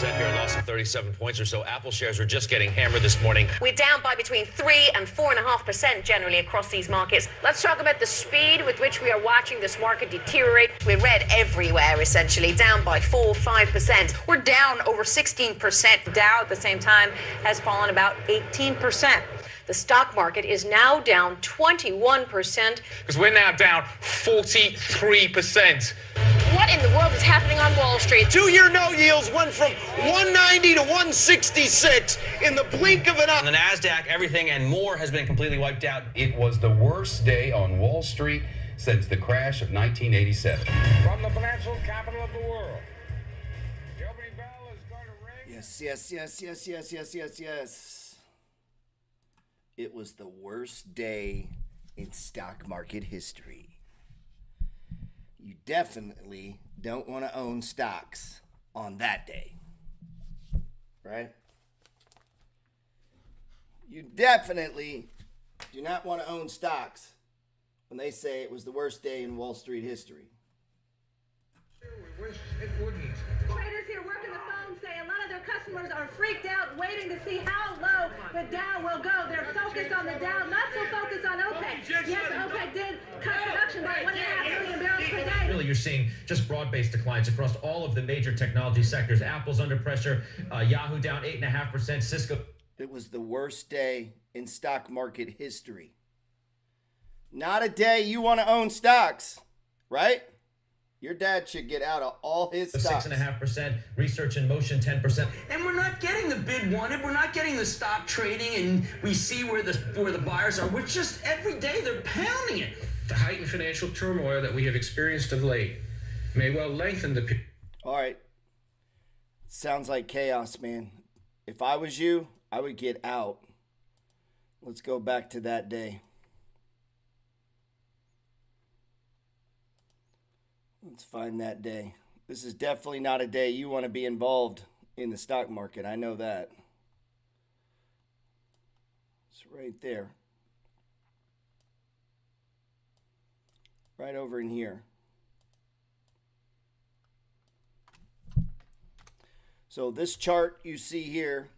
0.5% here, a loss of 37 points or so. Apple shares are just getting hammered this morning. We're down by between 3 and 4.5% generally across these markets. Let's talk about the speed with which we are watching this market deteriorate. We're red everywhere, essentially, down by 4-5%. We're down over 16%. Dow at the same time has fallen about 18%. The stock market is now down 21%. Because we're now down 43%. What in the world is happening on Wall Street? Two-year note yields went from 190 to 166 in the blink of an eye. On the NASDAQ, everything and more has been completely wiped out. It was the worst day on Wall Street since the crash of 1987. From the financial capital of the world, the opening bell is going to ring. Yes. It was the worst day in stock market history. You definitely don't want to own stocks on that day, right? You definitely do not want to own stocks when they say it was the worst day in Wall Street history. We wish it wouldn't. Traders here working the phone say a lot of their customers are freaked out, waiting to see how low the Dow will go. They're focused on the Dow, not so focused on OPEC. Yes, OPEC did cut production by 1.5 million barrels per day. Really, you're seeing just broad-based declines across all of the major technology sectors. Apple's under pressure. Yahoo down 8.5%. Cisco. It was the worst day in stock market history. Not a day you want to own stocks, right? Your dad should get out of all his stocks. 6.5%. Research in motion 10%. And we're not getting the bid wanted. We're not getting the stock trading, and we see where the buyers are. We're just every day they're pounding it. The heightened financial turmoil that we have experienced of late may well lengthen the period. All right. Sounds like chaos, man. If I was you, I would get out. Let's go back to that day. Let's find that day. This is definitely not a day you want to be involved in the stock market. I know that. It's right there. Right over in here. So this chart you see here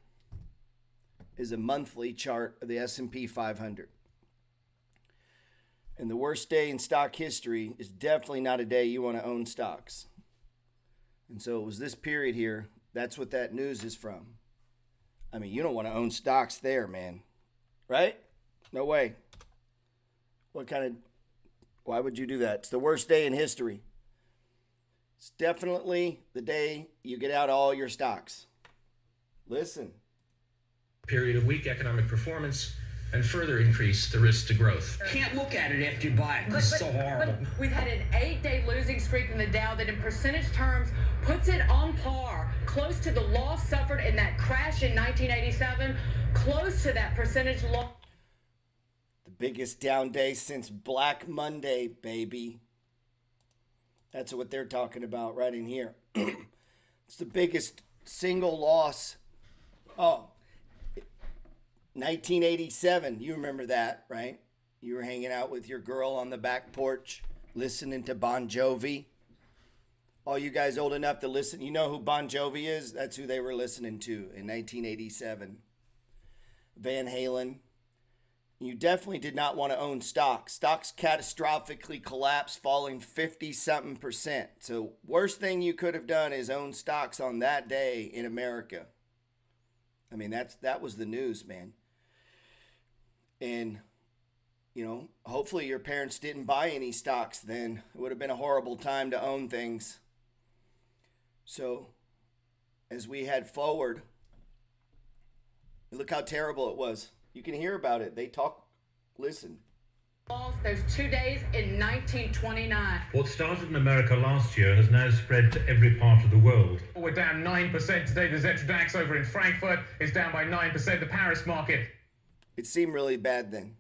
is a monthly chart of the S&P 500. And the worst day in stock history is definitely not a day you want to own stocks. And so it was this period here. That's what that news is from. I mean, you don't want to own stocks there, man. Right? No way. Why would you do that? It's the worst day in history. It's definitely the day you get out all your stocks. Listen. Period of weak economic performance and further increase the risk to growth. Can't look at it after you buy it. It's so horrible. But we've had an 8-day losing streak in the Dow that in percentage terms puts it on par, close to the loss suffered in that crash in 1987, close to that percentage loss. The biggest down day since Black Monday, baby. That's what they're talking about right in here. It's the biggest single loss. 1987, you remember that, right? You were hanging out with your girl on the back porch, listening to Bon Jovi. All you guys old enough to listen, you know who Bon Jovi is? That's who they were listening to in 1987. Van Halen. You definitely did not want to own stocks. Stocks catastrophically collapsed, falling 50-something%. So worst thing you could have done is own stocks on that day in America. I mean, that was the news, man. And, you know, hopefully your parents didn't buy any stocks then. It would have been a horrible time to own things. So, as we head forward, look how terrible it was. You can hear about it. They talk, listen. Those 2 days in 1929. What started in America last year has now spread to every part of the world. We're down 9% today. The Xetra DAX over in Frankfurt is down by 9%. The Paris market. It seemed really bad then.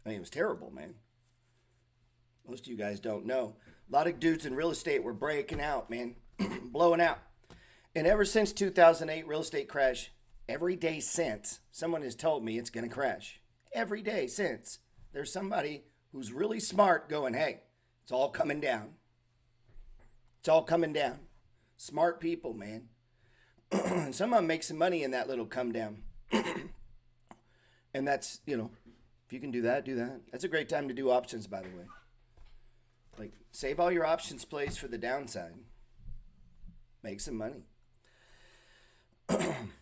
I mean, it was terrible, man. Most of you guys don't know. A lot of dudes in real estate were breaking out, man. Blowing out. And ever since 2008 real estate crash, every day since, someone has told me it's going to crash. Every day since. There's somebody who's really smart going, hey, it's all coming down. It's all coming down. Smart people, man. Some of them make some money in that little come down. And that's, if you can do that, do that. That's a great time to do options, by the way. Like, save all your options plays for the downside. Make some money. Then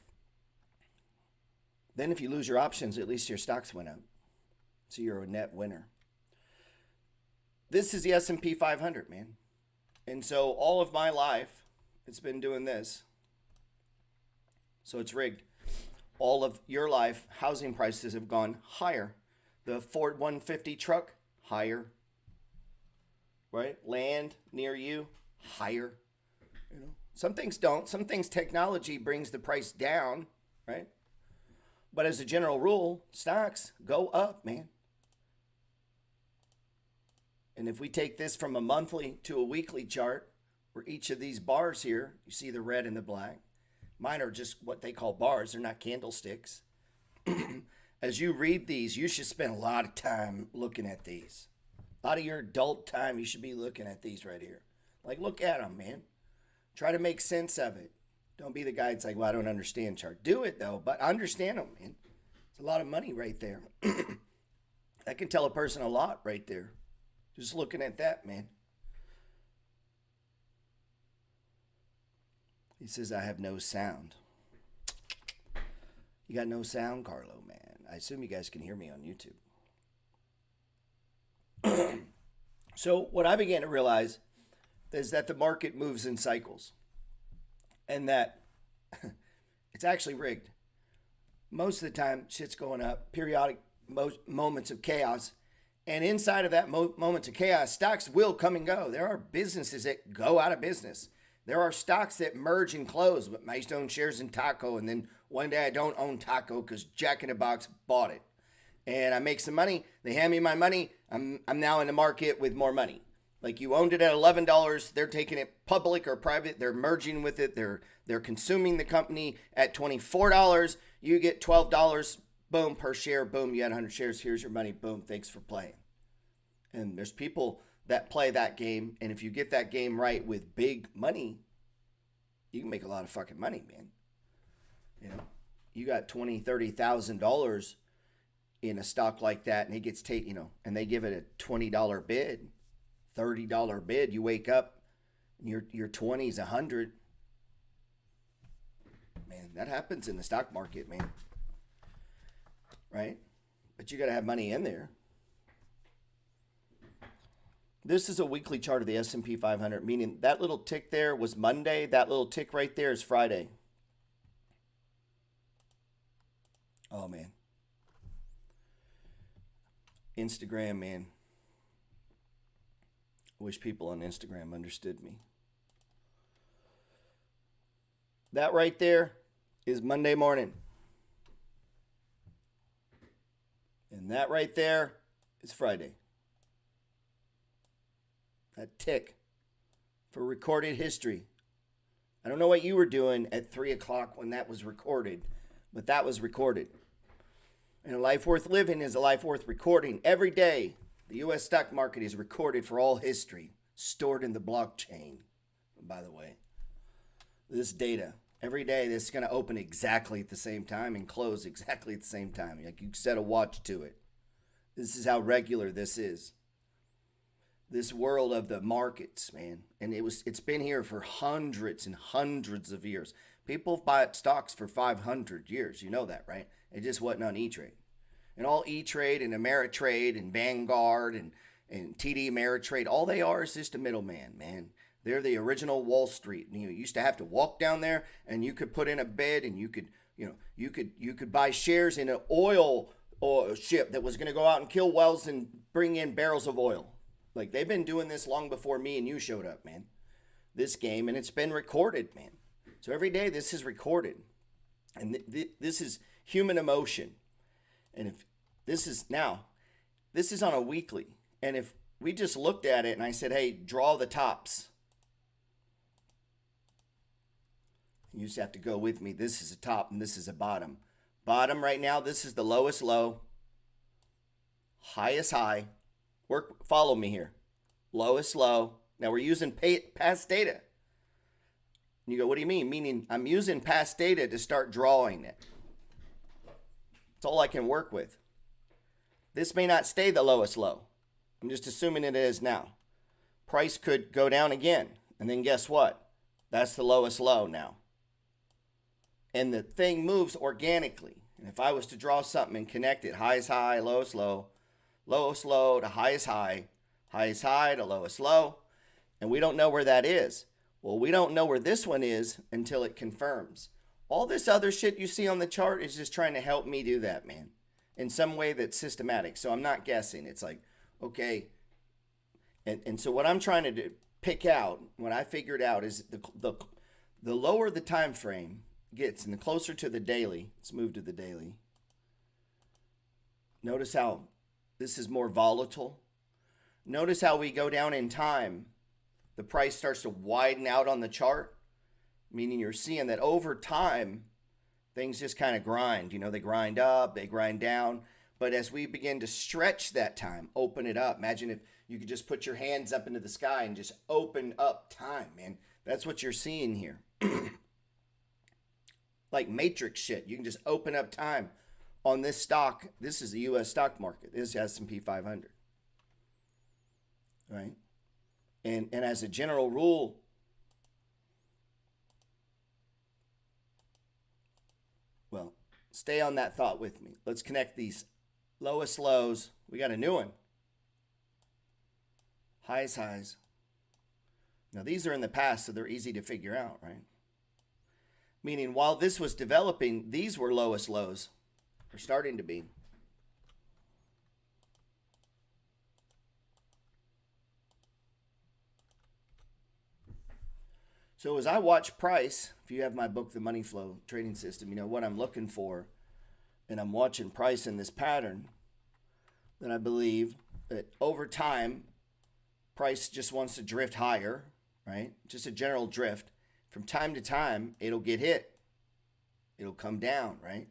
if you lose your options, at least your stocks went up. So you're a net winner. This is the S&P 500, man. And so all of my life, it's been doing this. So it's rigged. All of your life, housing prices have gone higher. The Ford 150 truck, higher. Right? Land near you, higher. Some things don't. Some things technology brings the price down, right? But as a general rule, stocks go up, man. And if we take this from a monthly to a weekly chart, where each of these bars here, you see the red and the black. Mine are just what they call bars. They're not candlesticks. As you read these, you should spend a lot of time looking at these. A lot of your adult time, you should be looking at these right here. Like, look at them, man. Try to make sense of it. Don't be the guy that's like, well, I don't understand chart. Do it, though, but understand them, man. It's a lot of money right there. That can tell a person a lot right there. Just looking at that, man. He says, I have no sound. You got no sound, Carlo, man. I assume you guys can hear me on YouTube. So what I began to realize is that the market moves in cycles and that it's actually rigged. Most of the time, shit's going up, periodic moments of chaos. And inside of that moments of chaos, stocks will come and go. There are businesses that go out of business. There are stocks that merge and close, but I used to own shares in Taco, and then one day I don't own Taco because Jack in the Box bought it. And I make some money. They hand me my money. I'm now in the market with more money. Like, you owned it at $11. They're taking it public or private. They're merging with it. They're consuming the company at $24. You get $12. Boom, per share. Boom, you had 100 shares. Here's your money. Boom, thanks for playing. And there's people that play that game. And if you get that game right with big money, you can make a lot of fucking money, man. You got $20,000, $30,000 in a stock like that, and it gets and they give it a $20 bid, $30 bid. You wake up, and your 20's 100. Man, that happens in the stock market, man. Right? But you got to have money in there. This is a weekly chart of the S&P 500, meaning that little tick there was Monday. That little tick right there is Friday. Oh, man. Instagram, man. I wish people on Instagram understood me. That right there is Monday morning. And that right there is Friday. That tick for recorded history. I don't know what you were doing at 3 o'clock when that was recorded, but that was recorded. And a life worth living is a life worth recording. Every day, the U.S. stock market is recorded for all history, stored in the blockchain, by the way. This data, every day, this is going to open exactly at the same time and close exactly at the same time. Like, you set a watch to it. This is how regular this is. This world of the markets, man. And it's been here for hundreds and hundreds of years. People have bought stocks for 500 years. You know that, right? It just wasn't on E-Trade. And all E-Trade and Ameritrade and Vanguard and TD Ameritrade, all they are is just a middleman, man. They're the original Wall Street. You used to have to walk down there, and you could put in a bid, and you could buy shares in an oil ship that was going to go out and kill whales and bring in barrels of oil. Like, they've been doing this long before me and you showed up, man. This game, and it's been recorded, man. So every day this is recorded. And this is human emotion. And if this is on a weekly. And if we just looked at it and I said, hey, draw the tops. You just have to go with me. This is a top and this is a bottom. Bottom right now, this is the lowest low. Highest high. Follow me here. Lowest low. Now we're using past data. And you go, what do you mean? Meaning I'm using past data to start drawing it. That's all I can work with. This may not stay the lowest low. I'm just assuming it is now. Price could go down again. And then guess what? That's the lowest low now. And the thing moves organically. And if I was to draw something and connect it, highest high, lowest low to highest high to lowest low, and we don't know where that is. Well, we don't know where this one is until it confirms. All this other shit you see on the chart is just trying to help me do that, man, in some way that's systematic. So I'm not guessing. It's like, okay. And so what I'm trying to do, pick out, what I figured out is the lower the time frame gets and the closer to the daily, let's move to the daily. Notice how this is more volatile. Notice how we go down in time, the price starts to widen out on the chart, meaning you're seeing that over time, things just kind of grind. You know, they grind up, they grind down. But as we begin to stretch that time, open it up. Imagine if you could just put your hands up into the sky and just open up time, man. That's what you're seeing here. Like Matrix shit. You can just open up time on this stock. This is the U.S. stock market. This is S&P 500. Right? And as a general rule, well, stay on that thought with me. Let's connect these lowest lows. We got a new one. Highest highs. Now, these are in the past, so they're easy to figure out, right? Meaning, while this was developing, these were lowest lows. They're starting to be. So as I watch price, if you have my book, The Money Flow Trading System, you know what I'm looking for, and I'm watching price in this pattern, then I believe that over time, price just wants to drift higher, right? Just a general drift. From time to time, it'll get hit. It'll come down, right?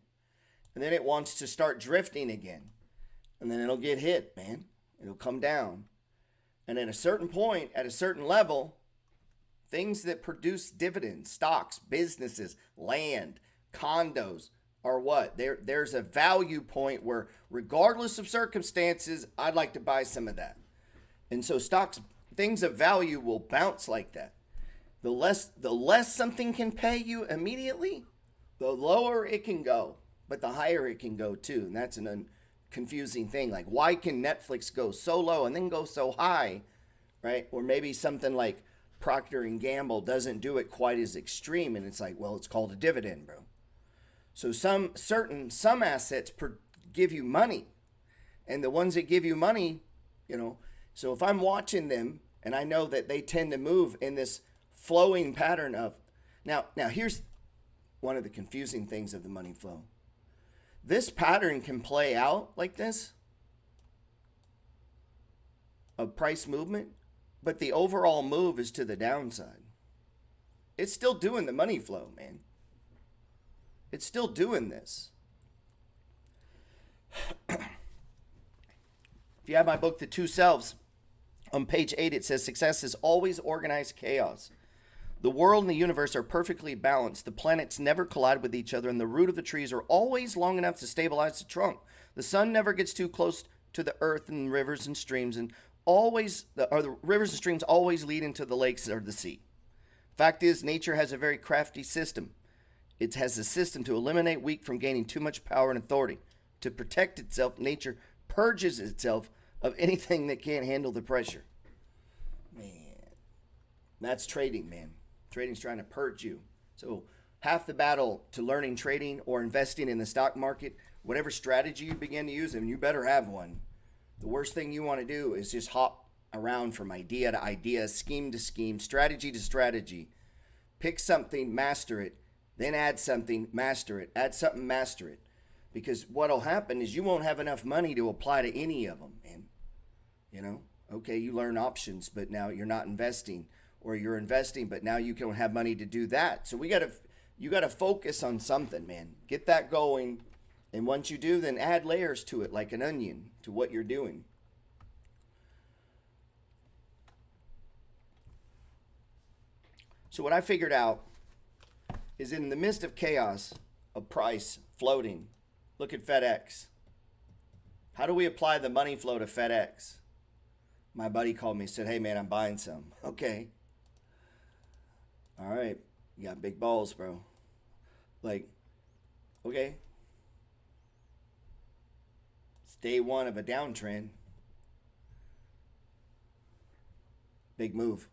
And then it wants to start drifting again. And then it'll get hit, man. It'll come down. And at a certain point, at a certain level, things that produce dividends, stocks, businesses, land, condos, are what? There's a value point where, regardless of circumstances, I'd like to buy some of that. And so stocks, things of value will bounce like that. The less something can pay you immediately, the lower it can go, but the higher it can go too. And that's an confusing thing. Like, why can Netflix go so low and then go so high, right? Or maybe something like Procter & Gamble doesn't do it quite as extreme. And it's like, well, it's called a dividend, bro. So some assets give you money. And the ones that give you money, you know, so if I'm watching them and I know that they tend to move in this flowing pattern of, now here's one of the confusing things of the money flow. This pattern can play out like this, of price movement, but the overall move is to the downside. It's still doing the money flow, man. It's still doing this. If you have my book, The Two Selves, on page 8, it says, success is always organized chaos. The world and the universe are perfectly balanced. The planets never collide with each other, and the root of the trees are always long enough to stabilize the trunk. The sun never gets too close to the earth, and rivers and streams, and the rivers and streams always lead into the lakes or the sea. Fact is, nature has a very crafty system. It has a system to eliminate weak from gaining too much power and authority. To protect itself, nature purges itself of anything that can't handle the pressure. Man, that's trading, man. Trading's trying to purge you. So half the battle to learning trading or investing in the stock market, whatever strategy you begin to use, and you better have one. The worst thing you want to do is just hop around from idea to idea, scheme to scheme, strategy to strategy. Pick something, master it, then add something, master it. Add something, master it. Because what'll happen is you won't have enough money to apply to any of them, man. You know, okay, you learn options, but now you're not investing. Or you're investing, but now you don't have money to do that. So you gotta focus on something, man. Get that going, and once you do, then add layers to it like an onion to what you're doing. So what I figured out is in the midst of chaos, a price floating. Look at FedEx. How do we apply the money flow to FedEx? My buddy called me and said, hey man, I'm buying some. Okay. All right. You got big balls, bro. Like, okay. It's day one of a downtrend. Big move.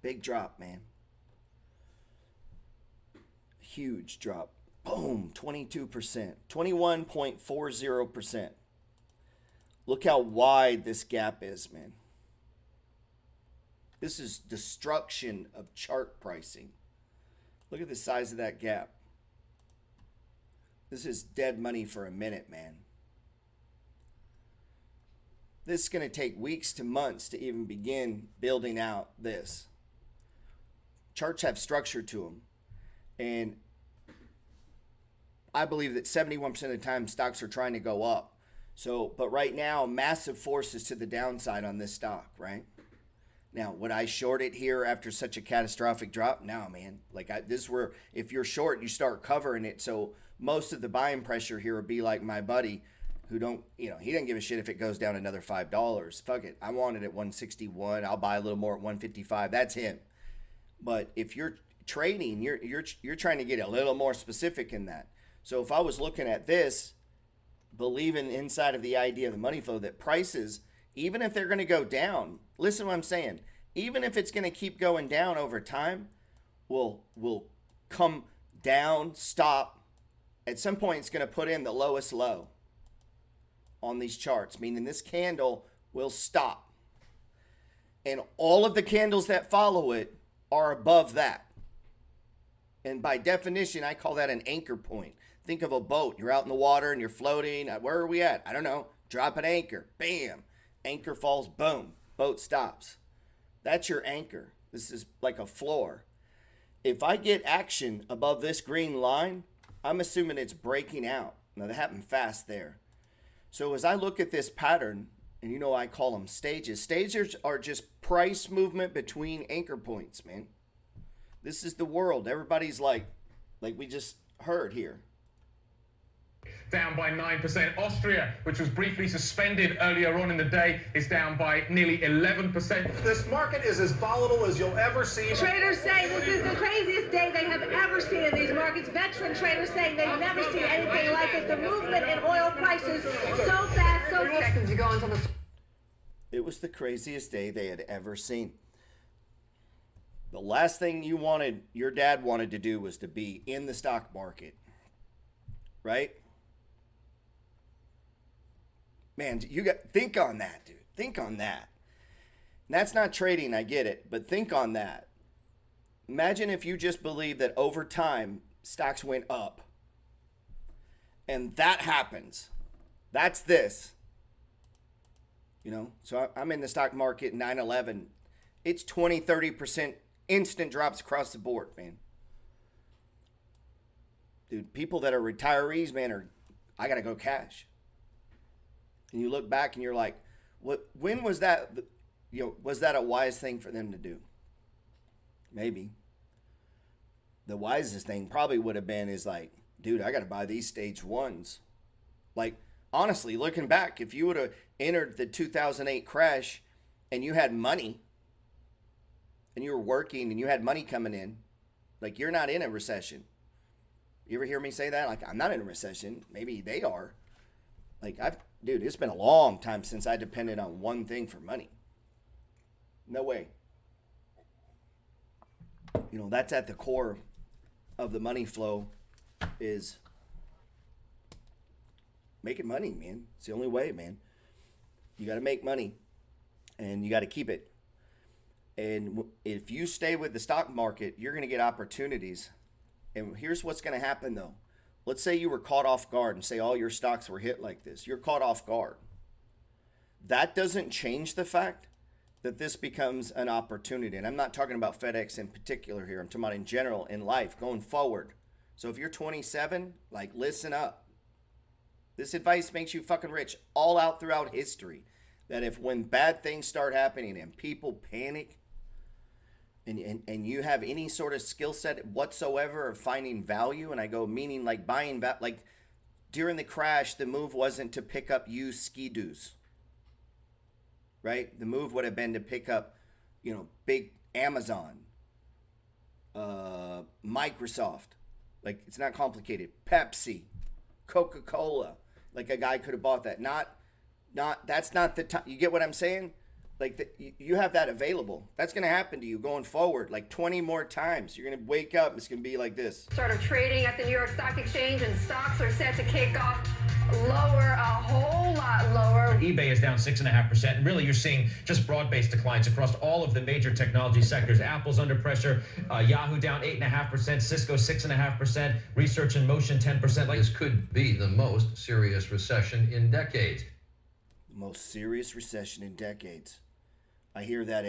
Big drop, man. Huge drop. Boom. 22%. 21.40%. Look how wide this gap is, man. This is destruction of chart pricing. Look at the size of that gap. This is dead money for a minute, man. This is going to take weeks to months to even begin building out this. Charts have structure to them. And I believe that 71% of the time stocks are trying to go up. So, but right now, massive forces to the downside on this stock, right? Now, would I short it here after such a catastrophic drop? No, man. Like, this is where, if you're short, you start covering it. So most of the buying pressure here would be like my buddy who don't, he doesn't give a shit if it goes down another $5. Fuck it. I want it at 161. I'll buy a little more at 155. That's him. But if you're trading, you're trying to get a little more specific in that. So if I was looking at this, believing inside of the idea of the money flow that prices, even if they're going to go down, listen to what I'm saying, even if it's going to keep going down over time, will come down, stop. At some point, it's going to put in the lowest low on these charts, meaning this candle will stop. And all of the candles that follow it are above that. And by definition, I call that an anchor point. Think of a boat. You're out in the water and you're floating. Where are we at? I don't know. Drop an anchor. Bam. Anchor falls. Boom. Boat stops. That's your anchor. This is like a floor. If I get action above this green line, I'm assuming it's breaking out. Now, that happened fast there. So as I look at this pattern, and I call them stages. Stages are just price movement between anchor points, man. This is the world. Everybody's like we just heard here. Down by 9%. Austria, which was briefly suspended earlier on in the day, is down by nearly 11%. This market is as volatile as you'll ever see. Traders say this is the craziest day they have ever seen in these markets. Veteran traders saying they've never seen anything like it. The movement in oil prices so fast, so seconds ago until the... It was the craziest day they had ever seen. The last thing your dad wanted to do was to be in the stock market. Right? Man, think on that, dude. Think on that. And that's not trading, I get it, but think on that. Imagine if you just believe that over time stocks went up. And that happens. That's this. So I'm in the stock market 9/11. It's 20, 30% instant drops across the board, man. Dude, people that are retirees, man, I got to go cash. And you look back and you're like, when was that, was that a wise thing for them to do? Maybe. The wisest thing probably would have been is like, dude, I got to buy these stage ones. Like, honestly, looking back, if you would have entered the 2008 crash and you had money and you were working and you had money coming in, like, you're not in a recession. You ever hear me say that? Like, I'm not in a recession. Maybe they are. Like, dude, it's been a long time since I depended on one thing for money. No way. That's at the core of the money flow, is making money, man. It's the only way, man. You got to make money and you got to keep it. And if you stay with the stock market, you're going to get opportunities. And here's what's going to happen, though. Let's say you were caught off guard and say all your stocks were hit like this. You're caught off guard. That doesn't change the fact that this becomes an opportunity. And I'm not talking about FedEx in particular here. I'm talking about in general in life going forward. So if you're 27, like, listen up. This advice makes you fucking rich all out throughout history. That if when bad things start happening and people panic and you have any sort of skill set whatsoever of finding value, and I go meaning like buying like during the crash, the move wasn't to pick up used ski-doos, right? The move would have been to pick up, big Amazon, Microsoft. Like, it's not complicated. Pepsi, Coca-Cola. Like, a guy could have bought that. That's not the time. You get what I'm saying? Like, you have that available. That's going to happen to you going forward, like 20 more times. You're going to wake up, it's going to be like this. Started trading at the New York Stock Exchange, and stocks are set to kick off lower, a whole lot lower. eBay is down 6.5%. And really, you're seeing just broad-based declines across all of the major technology sectors. Apple's under pressure. Yahoo down 8.5%. Cisco 6.5%. Research in Motion 10%. This could be the most serious recession in decades. The most serious recession in decades. I hear that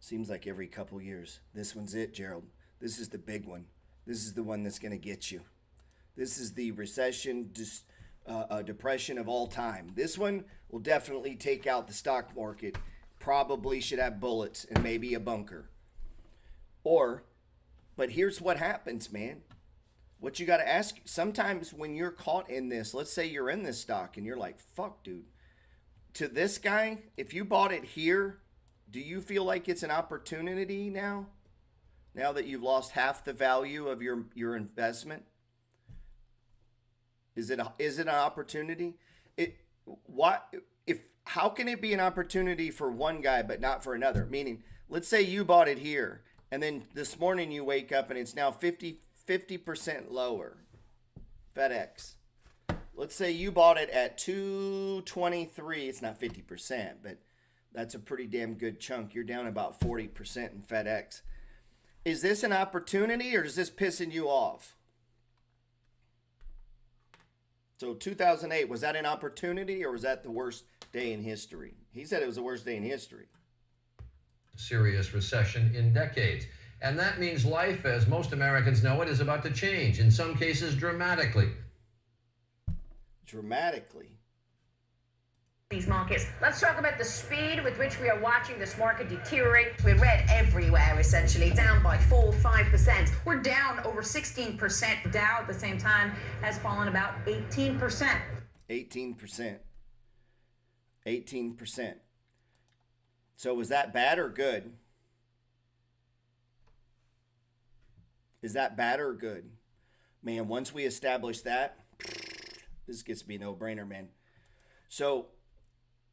seems like every couple years. This one's it, Gerald. This is the big one. This is the one that's going to get you. This is the recession, depression of all time. This one will definitely take out the stock market. Probably should have bullets and maybe a bunker. But here's what happens, man. What you got to ask, sometimes when you're caught in this, let's say you're in this stock and you're like, fuck, dude. To this guy, if you bought it here, do you feel like it's an opportunity now? Now that you've lost half the value of your investment? Is it an opportunity? How can it be an opportunity for one guy but not for another? Meaning, let's say you bought it here, and then this morning you wake up and it's now 50% lower. FedEx. Let's say you bought it at 223. It's not 50%, but that's a pretty damn good chunk. You're down about 40% in FedEx. Is this an opportunity, or is this pissing you off? So 2008, was that an opportunity, or was that the worst day in history? He said it was the worst day in history. Serious recession in decades. And that means life, as most Americans know it, is about to change, in some cases dramatically. Dramatically. These markets. Let's talk about the speed with which we are watching this market deteriorate. We're red everywhere, essentially, down by 4-5%. We're down over 16%. Dow at the same time has fallen about 18%. 18%. 18%. So was that bad or good? Is that bad or good? Man, once we establish that, this gets to be a no-brainer, man. So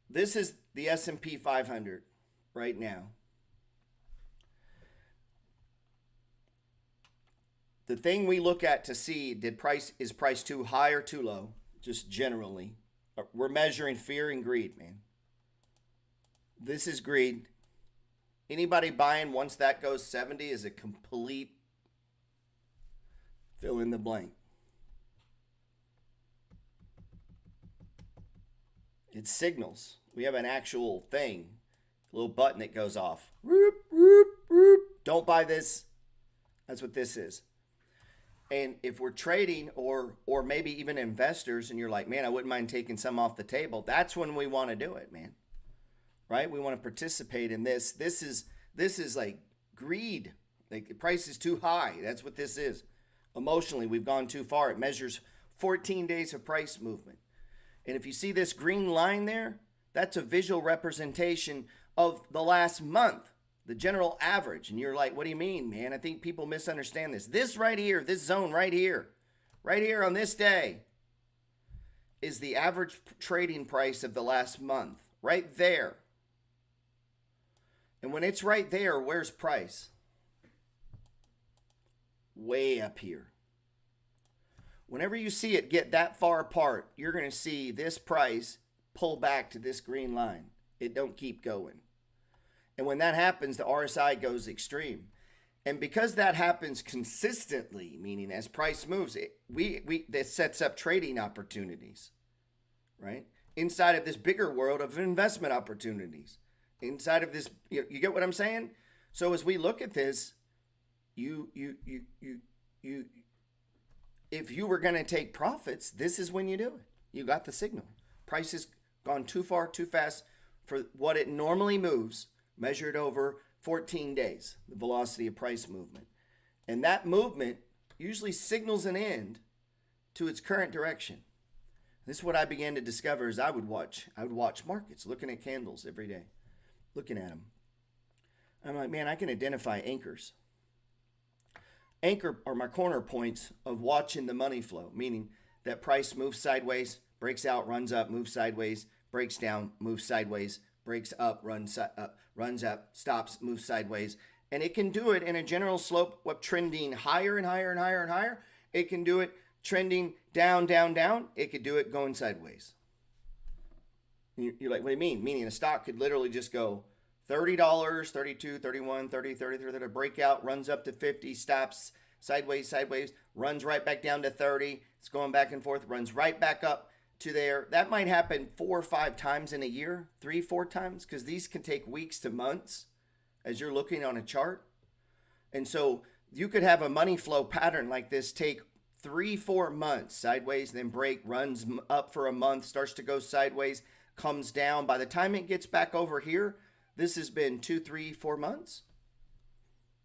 this is the S&P 500 right now. The thing we look at to see, is price too high or too low? Just generally. We're measuring fear and greed, man. This is greed. Anybody buying once that goes 70 is a complete fill in the blank. It signals. We have an actual thing, a little button that goes off. Whoop, whoop, whoop. Don't buy this. That's what this is. And if we're trading or maybe even investors and you're like, man, I wouldn't mind taking some off the table, that's when we want to do it, man. Right? We want to participate in this. This is like greed. Like the price is too high. That's what this is. Emotionally, we've gone too far. It measures 14 days of price movement. And if you see this green line there, that's a visual representation of the last month, the general average. And you're like, what do you mean, man? I think people misunderstand this. This right here, this zone right here on this day is the average trading price of the last month, right there. And when it's right there, where's price? Way up here. Whenever you see it get that far apart, you're going to see this price pull back to this green line. It don't keep going. And when that happens, the RSI goes extreme. And because that happens consistently, meaning as price moves, this sets up trading opportunities, right? Inside of this bigger world of investment opportunities. Inside of this, you get what I'm saying? So as we look at this, if you were going to take profits, this is when you do it. You got the signal. Price has gone too far, too fast for what it normally moves, measured over 14 days, the velocity of price movement. And that movement usually signals an end to its current direction. This is what I began to discover as I would watch markets, looking at candles every day, looking at them. I'm like, man, I can identify anchors. Anchor are my corner points of watching the money flow, meaning that price moves sideways, breaks out, runs up, moves sideways, breaks down, moves sideways, breaks up, runs up, stops, moves sideways. And it can do it in a general slope of trending higher and higher and higher and higher. It can do it trending down, down, down. It could do it going sideways. You're like, what do you mean? Meaning a stock could literally just go $30, 32, 31, 30, 33, breakout, runs up to 50, stops, sideways, sideways, runs right back down to 30. It's going back and forth, runs right back up to there. That might happen 4 or 5 times in a year, 3, 4 times, because these can take weeks to months as you're looking on a chart. And so you could have a money flow pattern like this take 3, 4 months, sideways, then break, runs up for a month, starts to go sideways, comes down. By the time it gets back over here, this has been 2, 3, 4 months.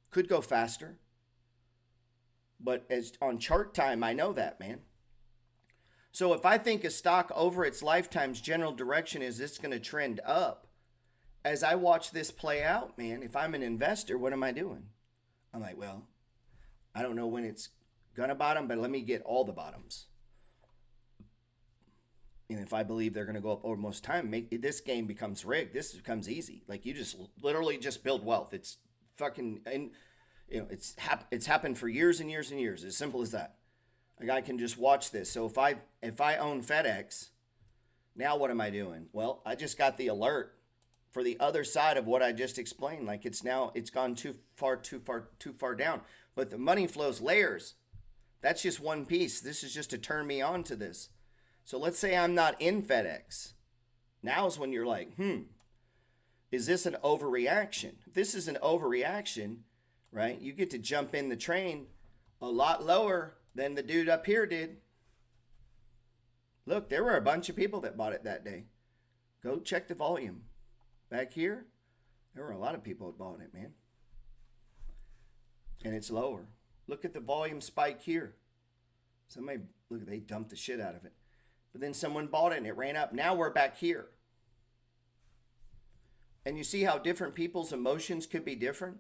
Could go faster. But as on chart time, I know that, man. So if I think a stock over its lifetime's general direction is it's going to trend up, as I watch this play out, man, if I'm an investor, what am I doing? I'm like, well, I don't know when it's going to bottom, but let me get all the bottoms. And if I believe they're going to go up over most time, this game becomes rigged. This becomes easy. Like you just literally just build wealth. It's fucking, and you know, it's happened for years and years and years. As simple as that. Like I can just watch this. So if I own FedEx, now what am I doing? Well, I just got the alert for the other side of what I just explained. Like it's gone too far down. But the money flows layers. That's just one piece. This is just to turn me on to this. So let's say I'm not in FedEx. Now is when you're like, is this an overreaction? If this is an overreaction, right? You get to jump in the train a lot lower than the dude up here did. Look, there were a bunch of people that bought it that day. Go check the volume. Back here, there were a lot of people that bought it, man. And it's lower. Look at the volume spike here. They dumped the shit out of it. But then someone bought it and it ran up. Now we're back here. And you see how different people's emotions could be different?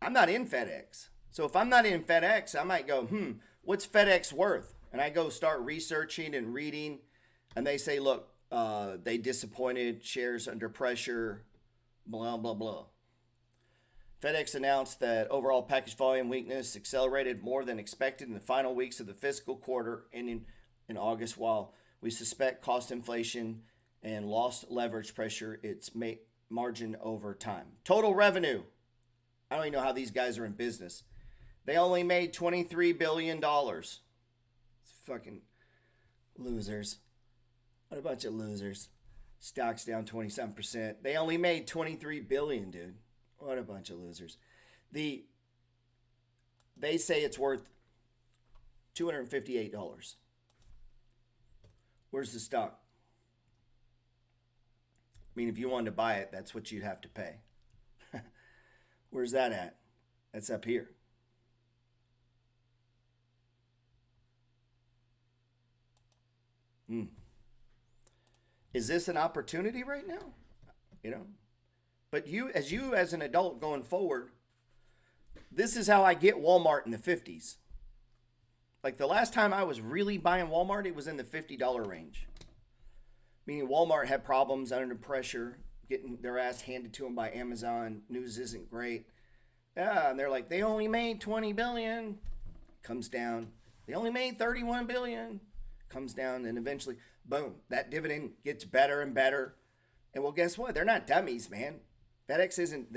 I'm not in FedEx. So if I'm not in FedEx, I might go, what's FedEx worth? And I go start researching and reading. And they say, look, they disappointed, shares under pressure, blah, blah, blah. FedEx announced that overall package volume weakness accelerated more than expected in the final weeks of the fiscal quarter ending in August, while we suspect cost inflation and lost leverage pressure its margin over time. Total revenue. I don't even know how these guys are in business. They only made $23 billion. It's fucking losers. What a bunch of losers. Stocks down 27%. They only made $23 billion, dude. What a bunch of losers. They say it's worth $258. Where's the stock? I mean, if you wanted to buy it, that's what you'd have to pay. Where's that at? That's up here. Is this an opportunity right now? You know? But you as an adult going forward, this is how I get Walmart in the 50s. Like the last time I was really buying Walmart, it was in the $50 range. Meaning Walmart had problems under pressure, getting their ass handed to them by Amazon. News isn't great. Yeah, and they're like, they only made $20 billion. Comes down. They only made $31 billion. Comes down, and eventually, boom, that dividend gets better and better. And well, guess what? They're not dummies, man. FedEx isn't,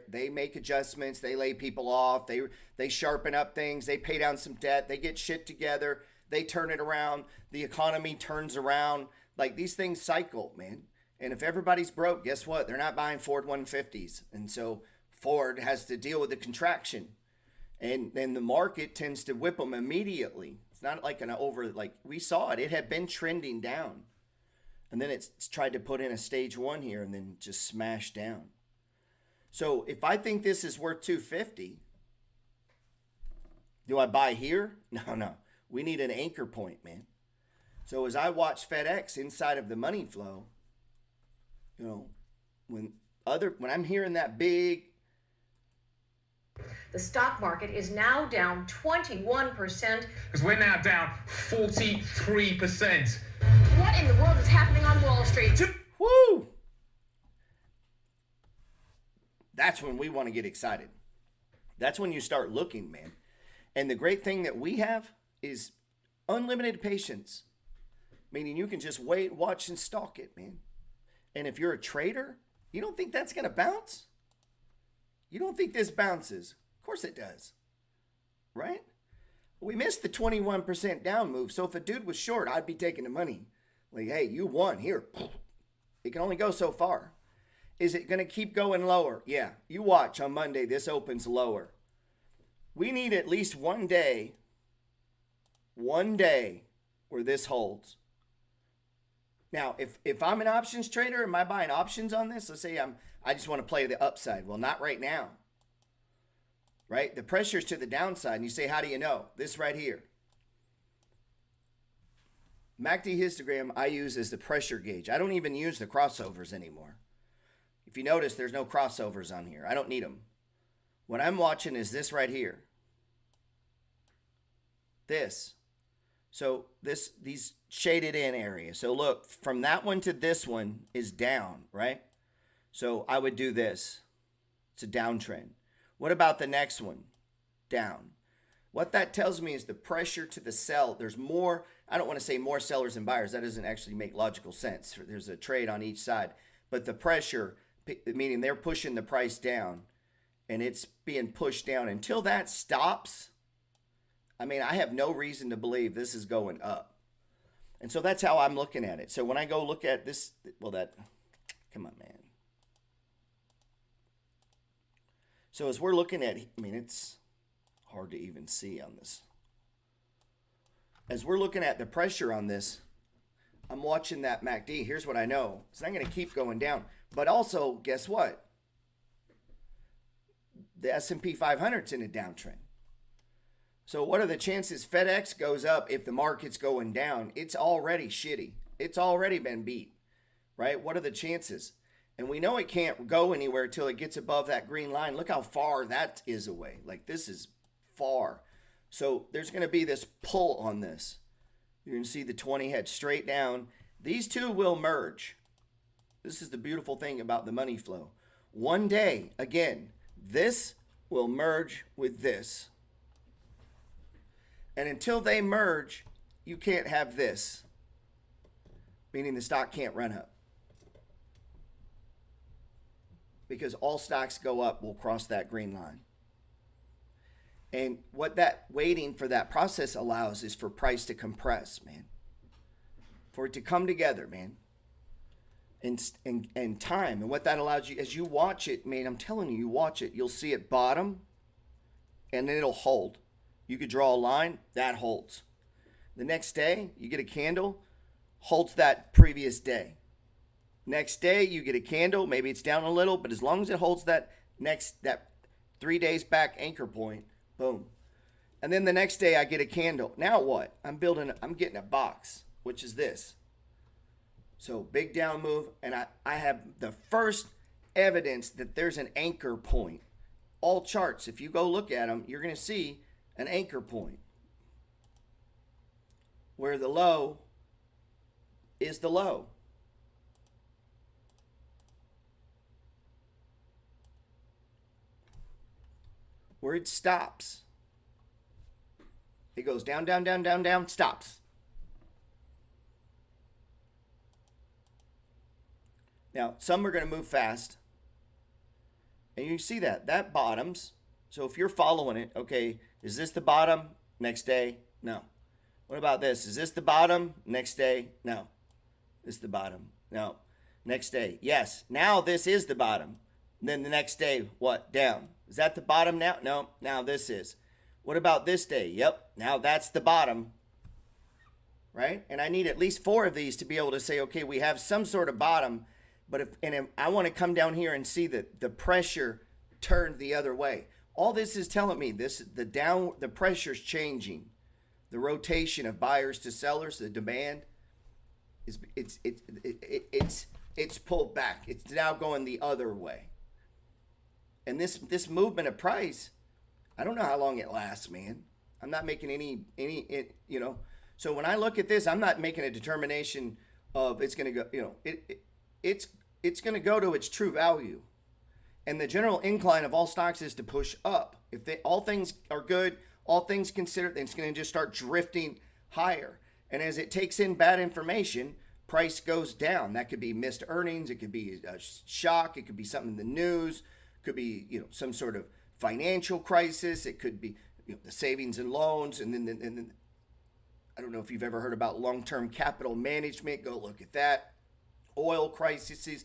they make adjustments, they lay people off, they sharpen up things, they pay down some debt, they get shit together, they turn it around, the economy turns around. Like these things cycle, man. And if everybody's broke, guess what? They're not buying Ford 150s. And so Ford has to deal with the contraction. And then the market tends to whip them immediately. It's not like like we saw it. It had been trending down. And then it's tried to put in a stage 1 here and then just smashed down. So if I think this is worth 250, do I buy here? No. We need an anchor point, man. So as I watch FedEx inside of the money flow, you know, when I'm hearing that big. The stock market is now down 21%. Because we're now down 43%. What in the world is happening on Wall Street? Woo! That's when we want to get excited. That's when you start looking, man. And the great thing that we have is unlimited patience. Meaning you can just wait, watch, and stalk it, man. And if you're a trader, you don't think that's going to bounce? You don't think this bounces? Of course it does. Right? We missed the 21% down move. So if a dude was short, I'd be taking the money. Like, hey, you won. Here. It can only go so far. Is it going to keep going lower? Yeah. You watch on Monday, this opens lower. We need at least one day where this holds. Now, if I'm an options trader, am I buying options on this? Let's say I just want to play the upside. Well, not right now. Right? The pressure's to the downside. And you say, how do you know? This right here. MACD histogram I use as the pressure gauge. I don't even use the crossovers anymore. If you notice, there's no crossovers on here. I don't need them. What I'm watching is this right here. This. So these shaded in areas. So look, from that one to this one is down, right? So I would do this. It's a downtrend. What about the next one? Down. What that tells me is the pressure to the sell. There's more, I don't want to say more sellers than buyers. That doesn't actually make logical sense. There's a trade on each side. But the pressure, meaning they're pushing the price down and it's being pushed down until that stops. I mean, I have no reason to believe this is going up. And so that's how I'm looking at it. So when I go look at this, well, come on, man. So as we're looking at, I mean, it's hard to even see on this. As we're looking at the pressure on this, I'm watching that MACD. Here's what I know. It's not going to keep going down. But also, guess what? The S&P 500's in a downtrend. So what are the chances FedEx goes up if the market's going down? It's already shitty. It's already been beat, right? What are the chances? And we know it can't go anywhere till it gets above that green line. Look how far that is away. Like, this is far. So there's going to be this pull on this. You're going to see the 20 head straight down. These two will merge. This is the beautiful thing about the money flow. One day, again, this will merge with this. And until they merge, you can't have this, meaning the stock can't run up. Because all stocks go up will cross that green line. And what that waiting for that process allows is for price to compress, man. For it to come together, man. And time. And what that allows you, as you watch it, man, I'm telling you, you watch it, you'll see it bottom, and then it'll hold. You could draw a line, that holds. The next day, you get a candle, holds that previous day. Next day, you get a candle, maybe it's down a little, but as long as it holds that 3 days back anchor point, boom. And then the next day, I get a candle. Now what? I'm getting a box, which is this. So big down move, and I have the first evidence that there's an anchor point. All charts, if you go look at them, you're going to see an anchor point where the low is the low. Where it stops. It goes down, down, down, down, down, stops. Now, some are going to move fast. And you see that bottoms. So if you're following it, okay, is this the bottom? Next day? No. What about this? Is this the bottom? Next day? No. This is the bottom. No. Next day? Yes. Now this is the bottom. And then the next day, what? Down. Is that the bottom now? No. Now this is. What about this day? Yep. Now that's the bottom. Right? And I need at least 4 of these to be able to say, okay, we have some sort of bottom. But if I want to come down here and see that the pressure turned the other way. All this is telling me the pressure's changing. The rotation of buyers to sellers, the demand is it's pulled back. It's now going the other way. And this movement of price, I don't know how long it lasts, man. I'm not making any So when I look at this, I'm not making a determination of it's going to go, it's going to go to its true value. And the general incline of all stocks is to push up. If all things are good, all things considered, then it's going to just start drifting higher. And as it takes in bad information, price goes down. That could be missed earnings. It could be a shock. It could be something in the news. It could be, some sort of financial crisis. It could be the savings and loans. And then I don't know if you've ever heard about long-term capital management. Go look at that. Oil crises,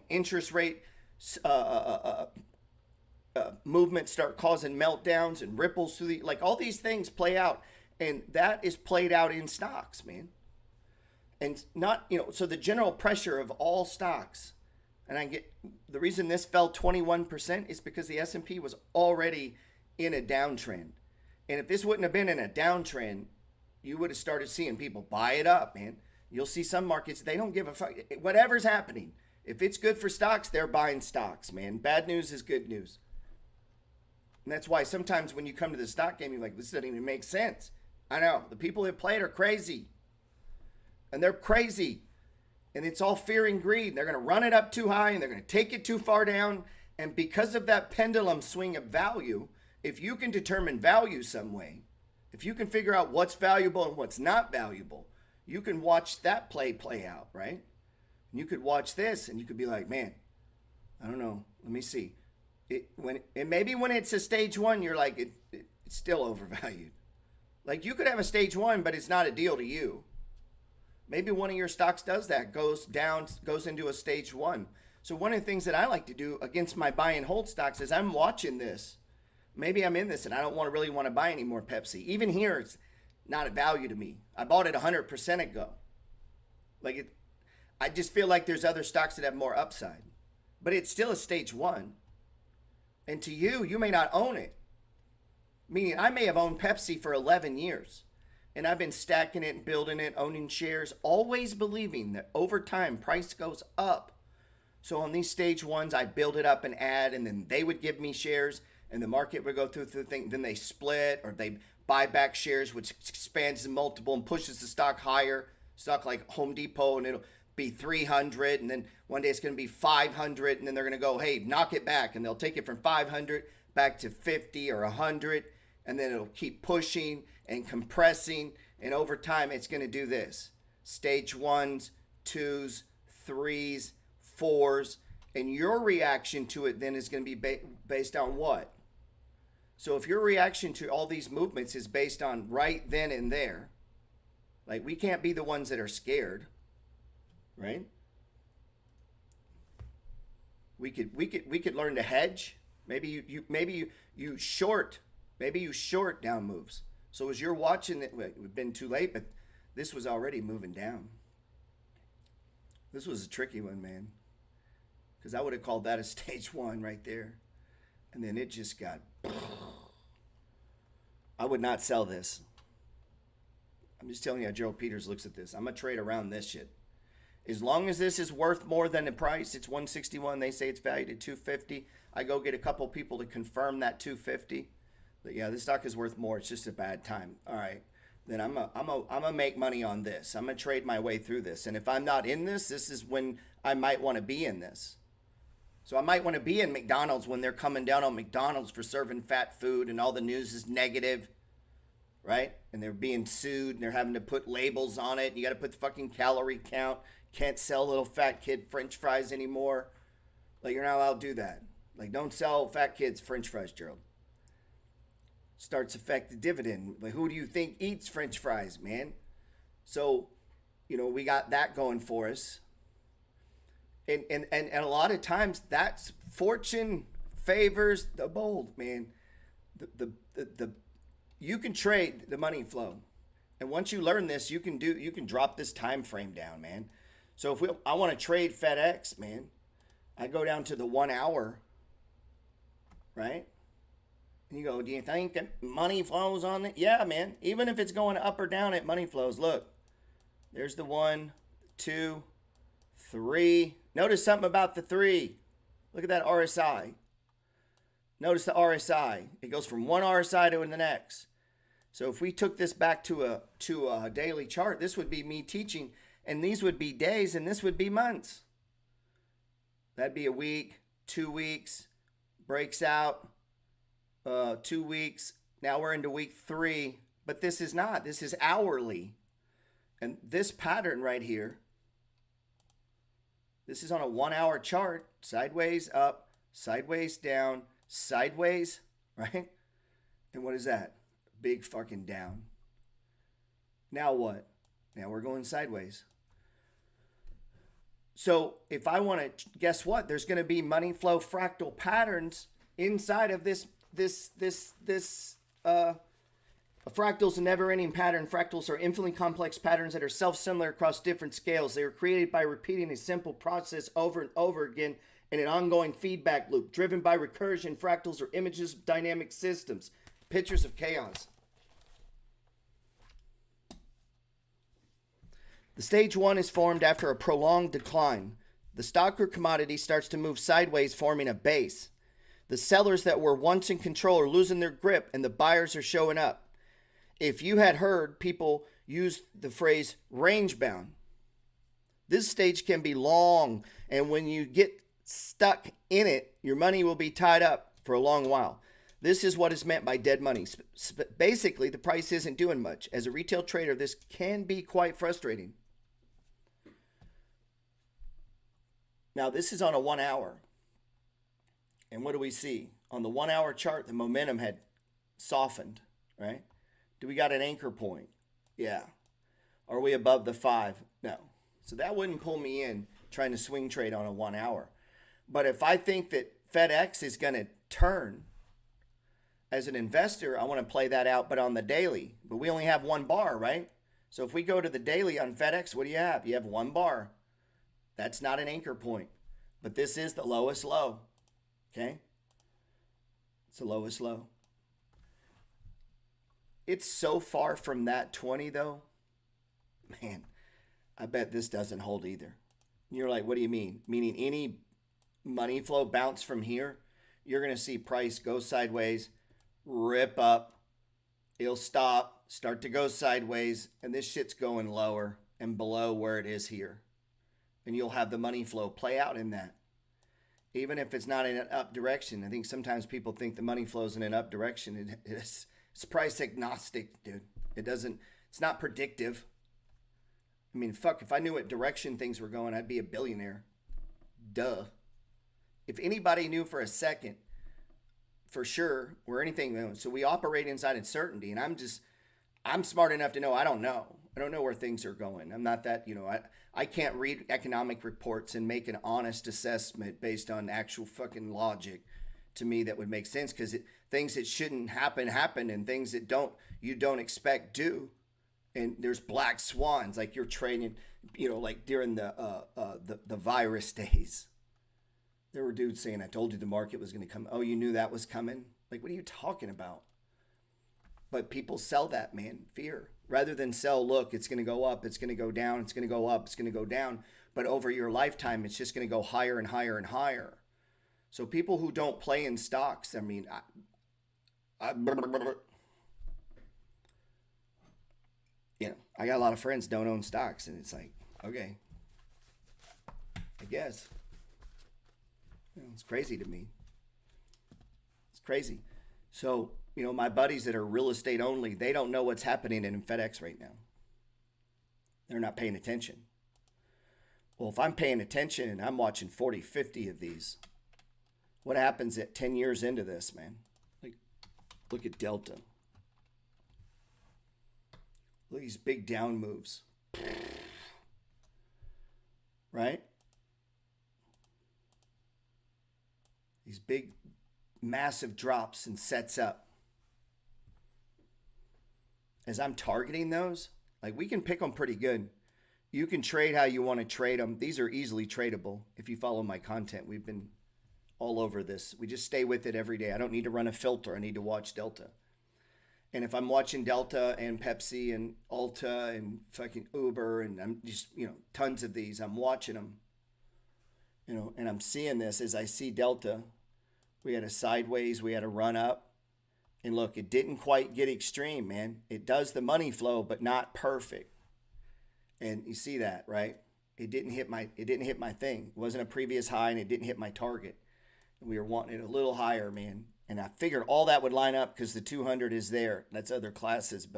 interest rate movements start causing meltdowns and ripples through all these things play out, and that is played out in stocks, man. And not, so the general pressure of all stocks, and I get the reason this fell 21% is because the S&P was already in a downtrend. And if this wouldn't have been in a downtrend, you would have started seeing people buy it up, man. You'll see some markets, they don't give a fuck. Whatever's happening, if it's good for stocks, they're buying stocks, man. Bad news is good news. And that's why sometimes when you come to the stock game, you're like, this doesn't even make sense. I know. The people that play it are crazy. And they're crazy. And it's all fear and greed. They're going to run it up too high and they're going to take it too far down. And because of that pendulum swing of value, if you can determine value some way, if you can figure out what's valuable and what's not valuable, you can watch that play out, right? And you could watch this and you could be like, man, I don't know. Let me see. Maybe when it's a stage one, you're like, it's still overvalued. Like you could have a stage one, but it's not a deal to you. Maybe one of your stocks does that, goes into a stage one. So one of the things that I like to do against my buy and hold stocks is I'm watching this. Maybe I'm in this and I don't really want to buy any more Pepsi. Even here, it's not a value to me. I bought it 100% ago. I just feel like there's other stocks that have more upside. But it's still a stage one. And to you, you may not own it. Meaning I may have owned Pepsi for 11 years. And I've been stacking it and building it, owning shares, always believing that over time price goes up. So on these stage ones, I build it up and add, and then they would give me shares, and the market would go through the thing. Then they split, or they buy back shares, which expands the multiple and pushes the stock higher. Stock like Home Depot, and it'll be 300, and then one day it's going to be 500, and then they're going to go, hey, knock it back, and they'll take it from 500 back to 50 or 100, and then it'll keep pushing and compressing, and over time it's going to do this. Stage ones, twos, threes, fours, and your reaction to it then is going to be based on what? So if your reaction to all these movements is based on right then and there, like we can't be the ones that are scared, right? We could learn to hedge. Maybe you short down moves. So as you're watching it, we've been too late, but this was already moving down. This was a tricky one, man, because I would have called that a stage one right there, and then it just got. I would not sell this. I'm just telling you how Gerald Peters looks at this. I'm gonna trade around this shit. As long as this is worth more than the price, it's 161. They say it's valued at 250. I go get a couple people to confirm that 250. But yeah, this stock is worth more. It's just a bad time. All right, then I'm gonna make money on this. I'm gonna trade my way through this. And if I'm not in this, this is when I might want to be in this. So I might want to be in McDonald's when they're coming down on McDonald's for serving fat food and all the news is negative, right? And they're being sued and they're having to put labels on it. You got to put the fucking calorie count. Can't sell little fat kid French fries anymore. Like you're not allowed to do that. Like don't sell fat kids French fries, Gerald. Starts affect the dividend. Like who do you think eats French fries, man? So, we got that going for us. And a lot of times that's fortune favors the bold, man. The you can trade the money flow. And once you learn this, you can drop this time frame down, man. So if I want to trade FedEx, man, I go down to the 1 hour, right? And you go, do you think that money flows on it? Yeah, man. Even if it's going up or down, it money flows. Look, there's the 1, 2, 3. Notice something about the 3. Look at that RSI. Notice the RSI. It goes from one RSI to the next. So if we took this back to a daily chart, this would be me teaching, and these would be days, and this would be months. That'd be a week, 2 weeks, breaks out, 2 weeks. Now we're into week 3, but this is not. This is hourly. And this pattern right here, this is on a 1 hour chart, sideways up, sideways down, sideways, right? And what is that? Big fucking down. Now what? Now we're going sideways. So if I want to, guess what? There's going to be money flow fractal patterns inside of this fractals a never-ending pattern. Fractals are infinitely complex patterns that are self-similar across different scales. They are created by repeating a simple process over and over again in an ongoing feedback loop, driven by recursion. Fractals are images of dynamic systems, pictures of chaos. The stage 1 is formed after a prolonged decline. The stock or commodity starts to move sideways, forming a base. The sellers that were once in control are losing their grip, and the buyers are showing up. If you had heard people use the phrase range bound, this stage can be long, and when you get stuck in it, your money will be tied up for a long while. This is what is meant by dead money. Basically, the price isn't doing much. As a retail trader, this can be quite frustrating. Now, this is on a 1 hour. And what do we see? On the 1 hour chart, the momentum had softened, right? Do we got an anchor point? Yeah. Are we above the 5? No. So that wouldn't pull me in trying to swing trade on a 1 hour. But if I think that FedEx is going to turn, as an investor, I want to play that out, but on the daily. But we only have one bar, right? So if we go to the daily on FedEx, what do you have? You have one bar. That's not an anchor point. But this is the lowest low. Okay? It's the lowest low. It's so far from that 20, though. Man, I bet this doesn't hold either. You're like, what do you mean? Meaning any money flow bounce from here, you're going to see price go sideways, rip up, it'll stop, start to go sideways, and this shit's going lower and below where it is here. And you'll have the money flow play out in that. Even if it's not in an up direction. I think sometimes people think the money flows in an up direction. It's price agnostic, dude. It's not predictive. I mean, fuck, if I knew what direction things were going, I'd be a billionaire. Duh. If anybody knew for a second, for sure, where anything, so we operate inside uncertainty, and I'm smart enough to know I don't know. I don't know where things are going. I'm not that, I can't read economic reports and make an honest assessment based on actual fucking logic to me that would make sense, because things that shouldn't happen, and things that you don't expect do. And there's black swans, like you're trading, like during the virus days. There were dudes saying, I told you the market was going to come. Oh, you knew that was coming? Like, what are you talking about? But people sell that, man, fear. Rather than sell, look, it's going to go up, it's going to go down, it's going to go up, it's going to go down. But over your lifetime, it's just going to go higher and higher and higher. So people who don't play in stocks, I mean, I got a lot of friends don't own stocks, and it's like, okay, I guess. It's crazy to me. It's crazy. So, my buddies that are real estate only, they don't know what's happening in FedEx right now. They're not paying attention. Well, if I'm paying attention and I'm watching 40, 50 of these, what happens at 10 years into this, man? Like, look at Delta. Look at these big down moves. Right? These big, massive drops and sets up. As I'm targeting those, like we can pick them pretty good. You can trade how you want to trade them. These are easily tradable. If you follow my content, we've been all over this. We just stay with it every day. I don't need to run a filter. I need to watch Delta. And if I'm watching Delta and Pepsi and Ulta and fucking Uber and I'm just, tons of these, I'm watching them, and I'm seeing this as I see Delta. We had a sideways, we had a run up. And look, it didn't quite get extreme, man. It does the money flow, but not perfect. And you see that, right? It didn't hit my thing. It wasn't a previous high and it didn't hit my target. We were wanting it a little higher, man. And I figured all that would line up because the 200 is there. That's other classes,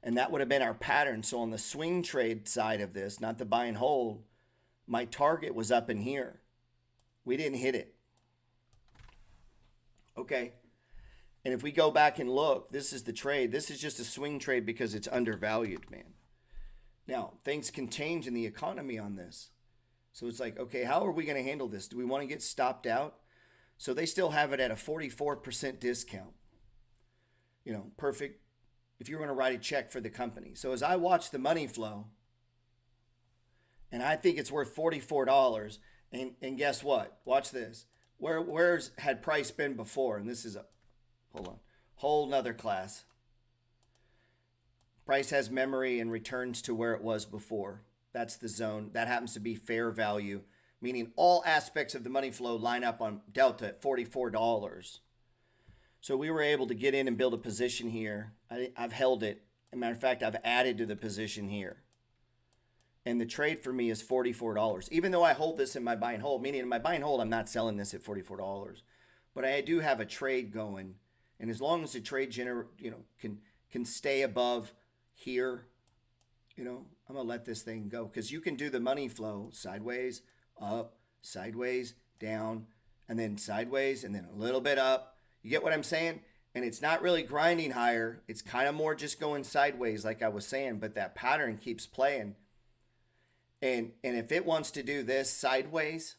and that would have been our pattern. So on the swing trade side of this, not the buy and hold, my target was up in here. We didn't hit it. Okay. And if we go back and look, this is the trade. This is just a swing trade because it's undervalued, man. Now, things can change in the economy on this. So it's like, okay, how are we going to handle this? Do we want to get stopped out? So they still have it at a 44% discount. Perfect if you're going to write a check for the company. So as I watch the money flow, and I think it's worth $44, and guess what? Watch this. Where's had price been before? And this is whole nother class. Price has memory and returns to where it was before. That's the zone. That happens to be fair value, meaning all aspects of the money flow line up on Delta at $44. So we were able to get in and build a position here. I've held it. As a matter of fact, I've added to the position here. And the trade for me is $44. Even though I hold this in my buy and hold, meaning in my buy and hold, I'm not selling this at $44. But I do have a trade going. And as long as the trade can stay above here, I'm going to let this thing go. Because you can do the money flow sideways, up, sideways, down, and then sideways, and then a little bit up. You get what I'm saying? And it's not really grinding higher. It's kind of more just going sideways like I was saying. But that pattern keeps playing. And if it wants to do this sideways,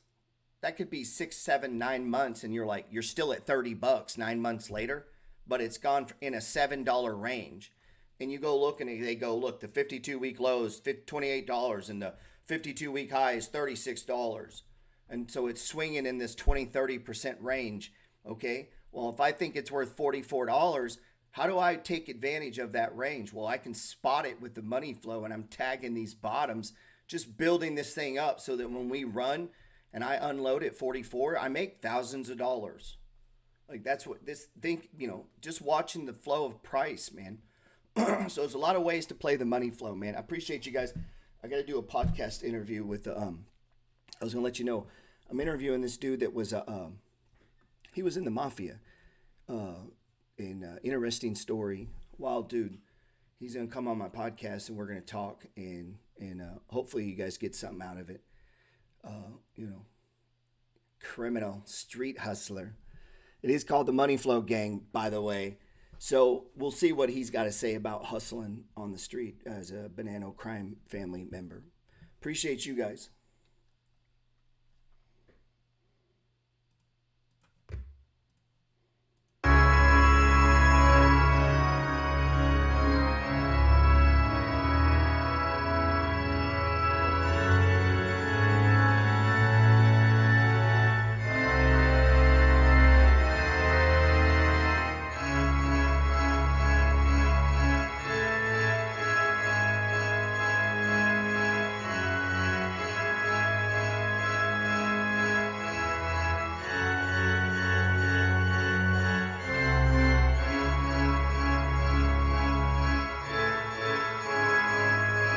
that could be 6, 7, 9 months. And you're still at $30 9 months later. But it's gone in a $7 range. And you go look and they go, look, the 52-week low is $28 and the 52-week high is $36. And so it's swinging in this 20-30% range. Okay. Well, if I think it's worth $44, how do I take advantage of that range? Well, I can spot it with the money flow and I'm tagging these bottoms, just building this thing up so that when we run and I unload at 44, I make thousands of dollars. Like that's what this thing, just watching the flow of price, man. So there's a lot of ways to play the money flow, man. I appreciate you guys. I got to do a podcast interview with I was going to let you know, I'm interviewing this dude that was he was in the mafia. Interesting story, wild dude. He's going to come on my podcast and we're going to talk and hopefully you guys get something out of it. Criminal, street hustler. It is called the Money Flow Gang, by the way. So we'll see what he's got to say about hustling on the street as a Banana Crime family member. Appreciate you guys.